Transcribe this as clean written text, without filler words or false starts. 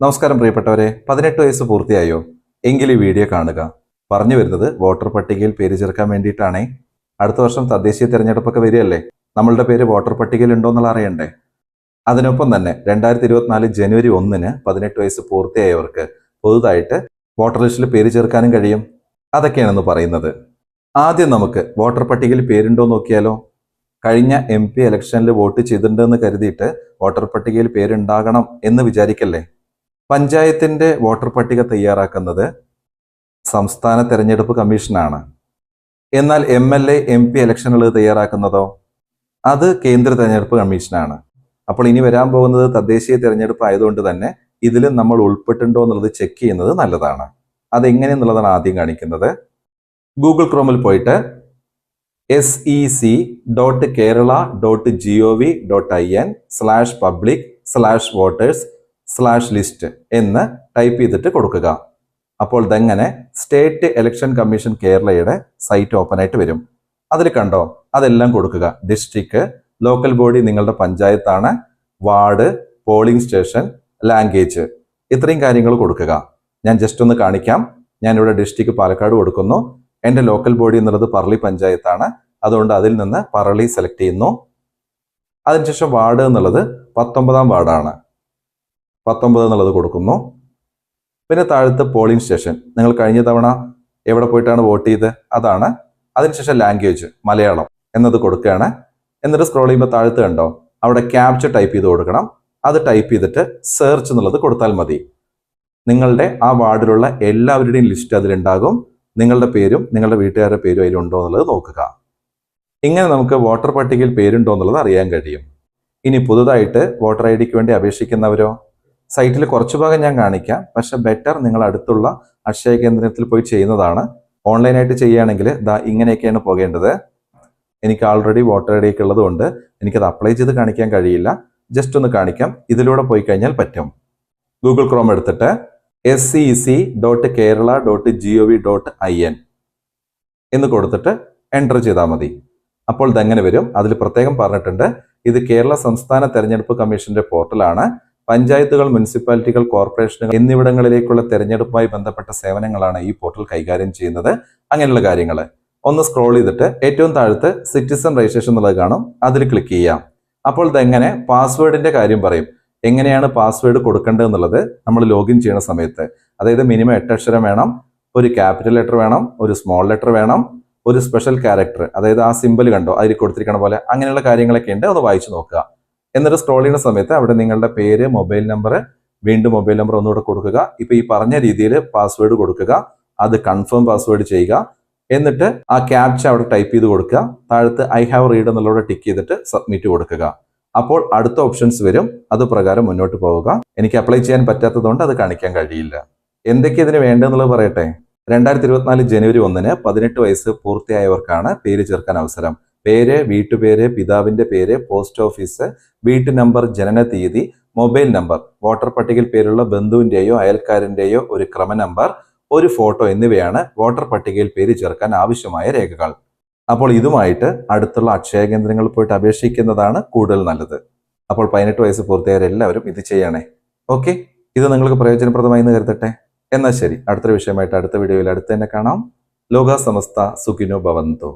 നമസ്കാരം പ്രിയപ്പെട്ടവരെ, 18 വയസ്സ് പൂർത്തിയായോ? എങ്കിൽ ഈ വീഡിയോ കാണുക. പറഞ്ഞു വരുന്നത് വോട്ടർ പട്ടികയിൽ പേര് ചേർക്കാൻ വേണ്ടിയിട്ടാണേ. അടുത്ത വർഷം തദ്ദേശീയ തെരഞ്ഞെടുപ്പൊക്കെ വരികയല്ലേ. നമ്മളുടെ പേര് വോട്ടർ പട്ടികയിൽ ഉണ്ടോ എന്നുള്ള അറിയണ്ടേ. അതിനൊപ്പം തന്നെ 2024 ജനുവരി 1-ന് 18 വയസ്സ് പൂർത്തിയായവർക്ക് പുതുതായിട്ട് വോട്ടർ ലിസ്റ്റിൽ പേര് ചേർക്കാനും കഴിയും. അതൊക്കെയാണെന്ന് പറയുന്നത്. ആദ്യം നമുക്ക് വോട്ടർ പട്ടികയിൽ പേരുണ്ടോ നോക്കിയാലോ. കഴിഞ്ഞ MP ഇലക്ഷനിൽ വോട്ട് ചെയ്തിട്ടുണ്ടെന്ന് കരുതിയിട്ട് വോട്ടർ പട്ടികയിൽ പേരുണ്ടാകണം എന്ന് വിചാരിക്കല്ലേ. പഞ്ചായത്തിന്റെ വോട്ടർ പട്ടിക തയ്യാറാക്കുന്നത് സംസ്ഥാന തെരഞ്ഞെടുപ്പ് കമ്മീഷനാണ്. എന്നാൽ MLA MP ഇലക്ഷനുകൾ തയ്യാറാക്കുന്നതോ അത് കേന്ദ്ര തെരഞ്ഞെടുപ്പ് കമ്മീഷനാണ്. അപ്പോൾ ഇനി വരാൻ പോകുന്നത് തദ്ദേശീയ തെരഞ്ഞെടുപ്പ് ആയതുകൊണ്ട് തന്നെ ഇതിലും നമ്മൾ ഉൾപ്പെട്ടുണ്ടോ എന്നുള്ളത് ചെക്ക് ചെയ്യുന്നത് നല്ലതാണ്. അതെങ്ങനെയെന്നുള്ളതാണ് ആദ്യം കാണിക്കുന്നത്. ഗൂഗിൾ ക്രോമിൽ പോയിട്ട് sec.kerala.gov.in/public/voters/list എന്ന് ടൈപ്പ് ചെയ്തിട്ട് കൊടുക്കുക. അപ്പോൾ ഇതെങ്ങനെ സ്റ്റേറ്റ് ഇലക്ഷൻ കമ്മീഷൻ കേരളയുടെ സൈറ്റ് ഓപ്പൺ ആയിട്ട് വരും. അതിൽ കണ്ടോ, അതെല്ലാം കൊടുക്കുക. ഡിസ്ട്രിക്ട്, ലോക്കൽ ബോഡി നിങ്ങളുടെ പഞ്ചായത്താണ്, വാർഡ്, പോളിംഗ് സ്റ്റേഷൻ, ലാംഗ്വേജ്, ഇത്രയും കാര്യങ്ങൾ കൊടുക്കുക. ഞാൻ ജസ്റ്റ് ഒന്ന് കാണിക്കാം. ഞാനിവിടെ ഡിസ്ട്രിക്ട് പാലക്കാട് കൊടുക്കുന്നു. എൻ്റെ ലോക്കൽ ബോഡി എന്നുള്ളത് പറളി പഞ്ചായത്താണ്. അതുകൊണ്ട് അതിൽ നിന്ന് പറളി സെലക്ട് ചെയ്യുന്നു. അതിനുശേഷം വാർഡ് എന്നുള്ളത് 19-ാം വാർഡാണ്. 19 എന്നുള്ളത് കൊടുക്കുന്നു. പിന്നെ താഴത്ത് പോളിംഗ് സ്റ്റേഷൻ, നിങ്ങൾ കഴിഞ്ഞ തവണ എവിടെ പോയിട്ടാണ് വോട്ട് ചെയ്ത് അതാണ്. അതിനുശേഷം ലാംഗ്വേജ്, മലയാളം എന്നത് കൊടുക്കുകയാണ്. എന്നിട്ട് സ്ക്രോൾ ചെയ്യുമ്പോൾ താഴത്ത് കണ്ടോ, അവിടെ ക്യാപ്ചർ ടൈപ്പ് ചെയ്ത് കൊടുക്കണം. അത് ടൈപ്പ് ചെയ്തിട്ട് സെർച്ച് എന്നുള്ളത് കൊടുത്താൽ മതി. നിങ്ങളുടെ ആ വാർഡിലുള്ള എല്ലാവരുടെയും ലിസ്റ്റ് അതിലുണ്ടാകും. നിങ്ങളുടെ പേരും നിങ്ങളുടെ വീട്ടുകാരുടെ പേരും അതിലുണ്ടോ എന്നുള്ളത് നോക്കുക. ഇങ്ങനെ നമുക്ക് വോട്ടർ പട്ടികയിൽ പേരുണ്ടോ എന്നുള്ളത് അറിയാൻ കഴിയും. ഇനി പുതുതായിട്ട് വോട്ടർ ID വേണ്ടി അപേക്ഷിക്കുന്നവരോ, സൈറ്റിൽ കുറച്ചു ഭാഗം ഞാൻ കാണിക്കാം. പക്ഷെ ബെറ്റർ നിങ്ങൾ അടുത്തുള്ള അക്ഷയ കേന്ദ്രത്തിൽ പോയി ചെയ്യുന്നതാണ്. ഓൺലൈനായിട്ട് ചെയ്യുകയാണെങ്കിൽ ഇങ്ങനെയൊക്കെയാണ് പോകേണ്ടത്. എനിക്ക് ആൾറെഡി വോട്ടർ ID ഉള്ളത് കൊണ്ട് എനിക്കത് അപ്ലൈ ചെയ്ത് കാണിക്കാൻ കഴിയില്ല. ജസ്റ്റ് ഒന്ന് കാണിക്കാം. ഇതിലൂടെ പോയി കഴിഞ്ഞാൽ പറ്റും. ഗൂഗിൾ ക്രോം എടുത്തിട്ട് sec.kerala.gov.in എന്ന് കൊടുത്തിട്ട് എൻ്റർ ചെയ്താൽ മതി. അപ്പോൾ ഇതെങ്ങനെ വരും. അതിൽ പ്രത്യേകം പറഞ്ഞിട്ടുണ്ട്, ഇത് കേരള സംസ്ഥാന തെരഞ്ഞെടുപ്പ് കമ്മീഷന്റെ പോർട്ടലാണ്. പഞ്ചായത്തുകൾ, മുനിസിപ്പാലിറ്റികൾ, കോർപ്പറേഷനുകൾ എന്നിവിടങ്ങളിലേക്കുള്ള തെരഞ്ഞെടുപ്പുമായി ബന്ധപ്പെട്ട സേവനങ്ങളാണ് ഈ പോർട്ടൽ കൈകാര്യം ചെയ്യുന്നത്. അങ്ങനെയുള്ള കാര്യങ്ങൾ ഒന്ന് സ്ക്രോൾ ചെയ്തിട്ട് ഏറ്റവും താഴത്ത് സിറ്റിസൺ രജിസ്ട്രേഷൻ എന്നുള്ളത് കാണും. അതിൽ ക്ലിക്ക് ചെയ്യാം. അപ്പോൾ ഇതെങ്ങനെ പാസ്വേഡിന്റെ കാര്യം പറയും. എങ്ങനെയാണ് പാസ്വേഡ് കൊടുക്കേണ്ടത് എന്നുള്ളത് നമ്മൾ ലോഗിൻ ചെയ്യുന്ന സമയത്ത്, അതായത് മിനിമം 8 അക്ഷരം വേണം, ഒരു ക്യാപിറ്റൽ ലെറ്റർ വേണം, ഒരു സ്മോൾ ലെറ്റർ വേണം, ഒരു സ്പെഷ്യൽ ക്യാരക്ടർ, അതായത് ആ സിമ്പിൾ കണ്ടോ അതിൽ കൊടുത്തിരിക്കണ പോലെ, അങ്ങനെയുള്ള കാര്യങ്ങളൊക്കെ ഉണ്ട്. ഒന്ന് വായിച്ചു നോക്കുക. എന്നിട്ട് സ്ക്രോൾ ചെയ്യുന്ന സമയത്ത് അവിടെ നിങ്ങളുടെ പേര്, മൊബൈൽ നമ്പർ, വീണ്ടും മൊബൈൽ നമ്പർ ഒന്നുകൂടെ കൊടുക്കുക. ഇപ്പൊ ഈ പറഞ്ഞ രീതിയിൽ പാസ്വേഡ് കൊടുക്കുക. അത് കൺഫേം പാസ്വേഡ് ചെയ്യുക. എന്നിട്ട് ആ ക്യാപ്ച അവിടെ ടൈപ്പ് ചെയ്ത് കൊടുക്കുക. താഴത്ത് ഐ ഹാവ് റീഡ് എന്നുള്ളത് ടിക്ക് ചെയ്തിട്ട് സബ്മിറ്റ് കൊടുക്കുക. അപ്പോൾ അടുത്ത ഓപ്ഷൻസ് വരും. അത് പ്രകാരം മുന്നോട്ട് പോവുക. എനിക്ക് അപ്ലൈ ചെയ്യാൻ പറ്റാത്തതുകൊണ്ട് അത് കാണിക്കാൻ കഴിയില്ല. എന്തൊക്കെ ഇതിന് വേണ്ടതെന്നുള്ളത് പറയട്ടെ. 2024 ജനുവരി 1-ന് 18 വയസ്സ് പൂർത്തിയായവർക്കാണ് പേര് ചേർക്കാൻ അവസരം. പേര്, വീട്ടുപേര്, പിതാവിന്റെ പേര്, പോസ്റ്റ് ഓഫീസ്, വീട്ടു നമ്പർ, ജനന തീയതി, മൊബൈൽ നമ്പർ, വോട്ടർ പട്ടികയിൽ പേരുള്ള ബന്ധുവിന്റെയോ അയൽക്കാരന്റെയോ ഒരു ക്രമ നമ്പർ, ഒരു ഫോട്ടോ എന്നിവയാണ് വോട്ടർ പട്ടികയിൽ പേര് ചേർക്കാൻ ആവശ്യമായ രേഖകൾ. അപ്പോൾ ഇതുമായിട്ട് അടുത്തുള്ള അക്ഷയ കേന്ദ്രങ്ങളിൽ പോയിട്ട് അപേക്ഷിക്കുന്നതാണ് കൂടുതൽ നല്ലത്. അപ്പോൾ 18 വയസ്സ് പൂർത്തിയായവരെല്ലാവരും ഇത് ചെയ്യണേ. ഓക്കെ, ഇത് നിങ്ങൾക്ക് പ്രയോജനപ്രദമായി എന്ന് കരുതട്ടെ. എന്നാൽ ശരി, അടുത്തൊരു വിഷയമായിട്ട് അടുത്ത വീഡിയോയിൽ അടുത്ത് തന്നെ കാണാം. ലോക സമസ്ത സുഖിനോ ഭവന്തു.